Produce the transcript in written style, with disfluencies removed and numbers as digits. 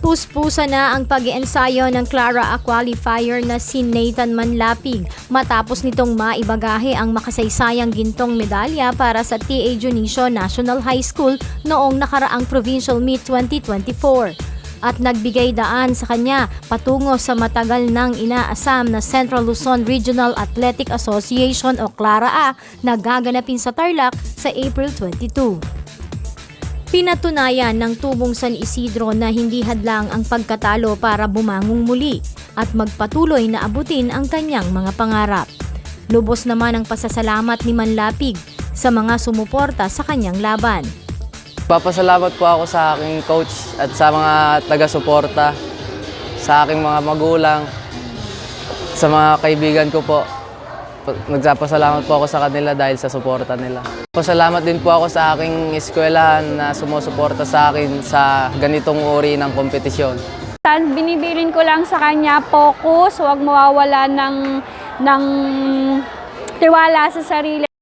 Puspusa na ang pag-iensayo ng Clara A qualifier na si Nathan Manlapig matapos nitong maibagahe ang makasaysayang gintong medalya para sa TA Dionisio National High School noong nakaraang Provincial Meet 2024. At nagbigay daan sa kanya patungo sa matagal nang inaasam na Central Luzon Regional Athletic Association o Clara A na gaganapin sa Tarlac sa April 22. Pinatunayan ng Tubong San Isidro na hindi hadlang ang pagkatalo para bumangong muli at magpatuloy na abutin ang kanyang mga pangarap. Lubos naman ang pasasalamat ni Manlapig sa mga sumuporta sa kanyang laban. Papasalamat po ako sa aking coach at sa mga taga-suporta, sa aking mga magulang, sa mga kaibigan ko po. Nagpapasalamat po ako sa kanila dahil sa suporta nila. Pasalamat din po ako sa aking eskwelahan na sumusuporta sa akin sa ganitong uri ng kompetisyon. Binibilin ko lang sa kanya, focus, huwag mawawala ng tiwala sa sarili.